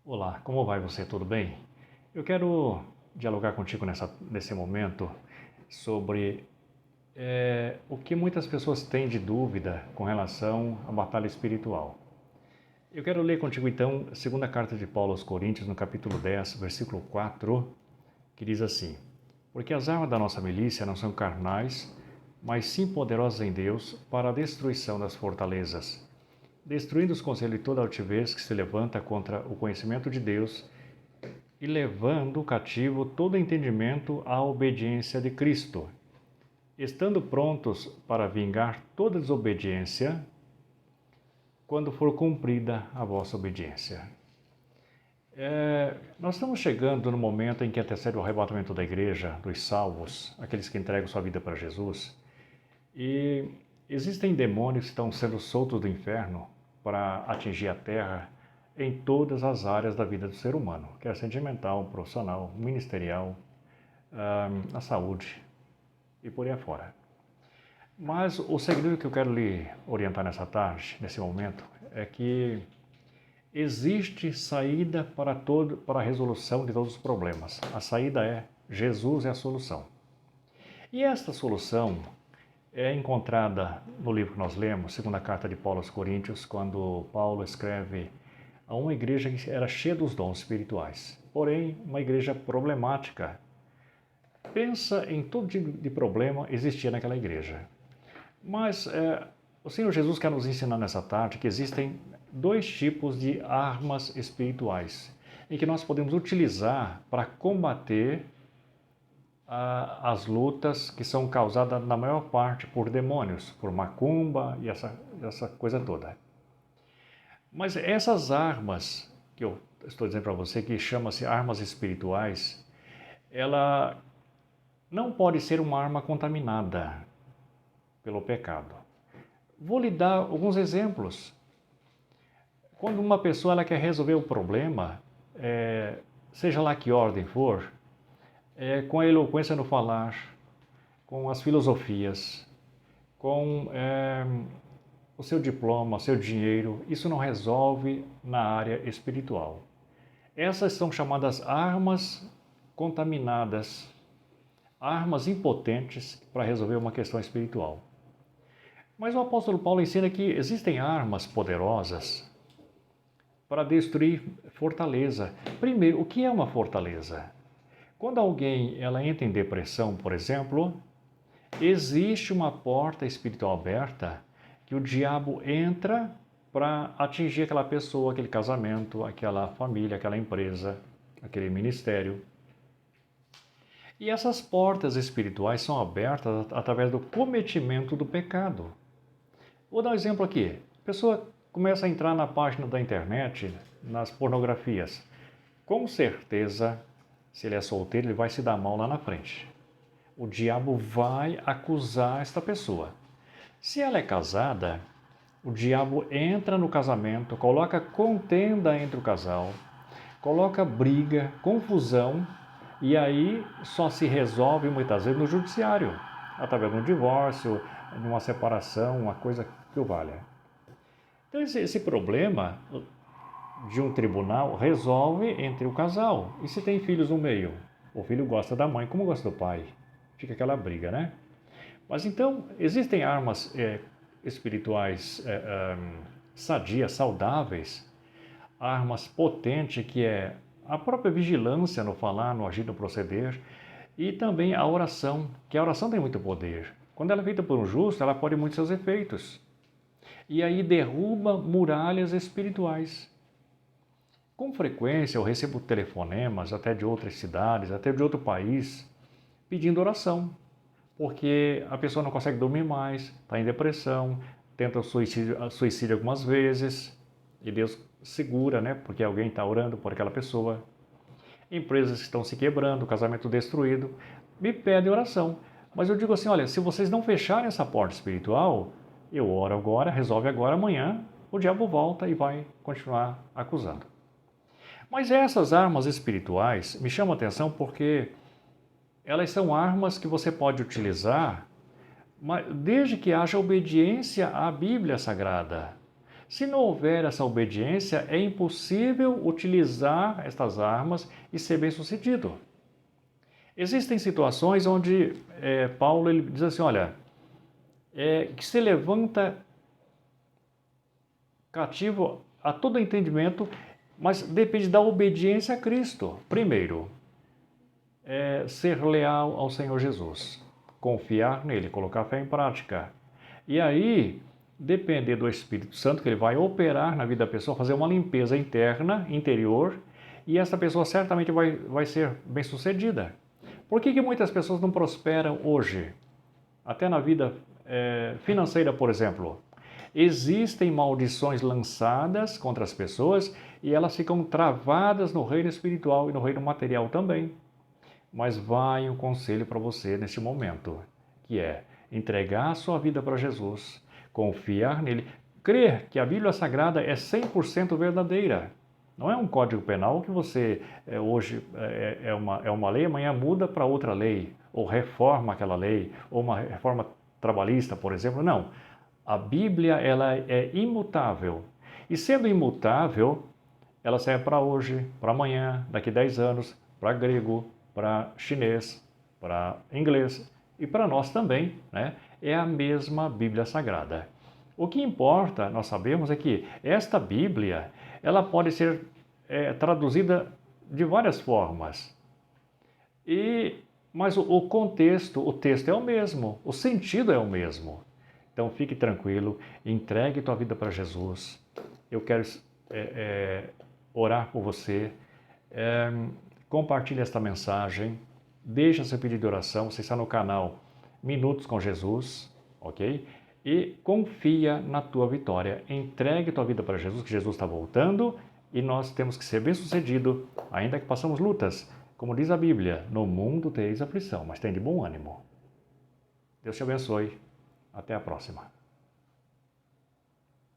Olá, como vai você? Tudo bem? Eu quero dialogar contigo nesse momento sobre o que muitas pessoas têm de dúvida com relação à batalha espiritual. Eu quero ler contigo então a segunda carta de Paulo aos Coríntios, no capítulo 10, versículo 4, que diz assim: Porque as armas da nossa milícia não são carnais, mas sim poderosas em Deus para a destruição das fortalezas, destruindo os conselhos de toda altivez que se levanta contra o conhecimento de Deus e levando cativo todo entendimento à obediência de Cristo, estando prontos para vingar toda desobediência quando for cumprida a vossa obediência. Nós estamos chegando no momento em que antecede o arrebatamento da igreja, dos salvos, aqueles que entregam sua vida para Jesus, e existem demônios que estão sendo soltos do inferno para atingir a terra em todas as áreas da vida do ser humano, quer sentimental, profissional, ministerial, na saúde e por aí afora. Mas o segredo que eu quero lhe orientar nessa tarde, nesse momento, é que existe saída para a resolução de todos os problemas. A saída é Jesus é a solução. E esta solução é encontrada no livro que nós lemos, segunda carta de Paulo aos Coríntios, quando Paulo escreve a uma igreja que era cheia dos dons espirituais, porém uma igreja problemática. Pensa em todo tipo de problema existia naquela igreja. Mas o Senhor Jesus quer nos ensinar nessa tarde que existem dois tipos de armas espirituais em que nós podemos utilizar para combater as lutas que são causadas na maior parte por demônios, por macumba e essa coisa toda. Mas essas armas que eu estou dizendo para você, que chama-se armas espirituais, ela não pode ser uma arma contaminada pelo pecado. Vou lhe dar alguns exemplos. Quando uma pessoa ela quer resolver o problema, seja lá que ordem for, com a eloquência no falar, com as filosofias, com o seu diploma, o seu dinheiro, isso não resolve na área espiritual. Essas são chamadas armas contaminadas, armas impotentes para resolver uma questão espiritual. Mas o apóstolo Paulo ensina que existem armas poderosas para destruir fortaleza. Primeiro, o que é uma fortaleza? Quando alguém entra em depressão, por exemplo, existe uma porta espiritual aberta que o diabo entra para atingir aquela pessoa, aquele casamento, aquela família, aquela empresa, aquele ministério. E essas portas espirituais são abertas através do cometimento do pecado. Vou dar um exemplo aqui. A pessoa começa a entrar na página da internet, nas pornografias. Com certeza, se ele é solteiro, ele vai se dar mal lá na frente. O diabo vai acusar esta pessoa. Se ela é casada, o diabo entra no casamento, coloca contenda entre o casal, coloca briga, confusão, e aí só se resolve muitas vezes no judiciário, através de um divórcio, de uma separação, uma coisa que o valha. Então esse problema de um tribunal resolve entre o casal. E se tem filhos no meio? O filho gosta da mãe como gosta do pai. Fica aquela briga, né? Mas então, existem armas espirituais sadias, saudáveis, armas potentes que é a própria vigilância no falar, no agir, no proceder, e também a oração, que a oração tem muito poder. Quando ela é feita por um justo, ela pode muitos seus efeitos. E aí derruba muralhas espirituais. Com frequência eu recebo telefonemas até de outras cidades, até de outro país, pedindo oração, porque a pessoa não consegue dormir mais, está em depressão, tenta suicídio algumas vezes, e Deus segura, né? Porque alguém está orando por aquela pessoa. Empresas que estão se quebrando, casamento destruído, me pedem oração. Mas eu digo assim, olha, se vocês não fecharem essa porta espiritual, eu oro agora, resolve agora, amanhã o diabo volta e vai continuar acusando. Mas essas armas espirituais me chamam a atenção porque elas são armas que você pode utilizar desde que haja obediência à Bíblia Sagrada. Se não houver essa obediência, é impossível utilizar estas armas e ser bem-sucedido. Existem situações onde Paulo ele diz assim, olha, que se levanta cativo a todo entendimento, mas depende da obediência a Cristo. Primeiro, ser leal ao Senhor Jesus, confiar nele, colocar fé em prática. E aí, depender do Espírito Santo, que ele vai operar na vida da pessoa, fazer uma limpeza interna, interior, e essa pessoa certamente vai ser bem-sucedida. Por que muitas pessoas não prosperam hoje? Até na vida financeira, por exemplo. Existem maldições lançadas contra as pessoas e elas ficam travadas no reino espiritual e no reino material também. Mas vai um conselho para você neste momento, que é entregar a sua vida para Jesus, confiar nele, crer que a Bíblia Sagrada é 100% verdadeira. Não é um código penal que você hoje é uma lei, amanhã muda para outra lei, ou reforma aquela lei, ou uma reforma trabalhista, por exemplo. Não. A Bíblia ela é imutável. E sendo imutável, ela serve para hoje, para amanhã, daqui 10 anos, para grego, para chinês, para inglês e para nós também, né? É a mesma Bíblia Sagrada. O que importa, nós sabemos, é que esta Bíblia, ela pode ser traduzida de várias formas. Mas o contexto, o texto é o mesmo, o sentido é o mesmo. Então fique tranquilo, entregue tua vida para Jesus. Eu quero orar por você. Compartilhe esta mensagem, deixa seu pedido de oração, você está no canal Minutos com Jesus, ok? E confia na tua vitória, entregue tua vida para Jesus, que Jesus está voltando e nós temos que ser bem-sucedido, ainda que passamos lutas. Como diz a Bíblia, no mundo tereis aflição, mas tem de bom ânimo. Deus te abençoe, até a próxima.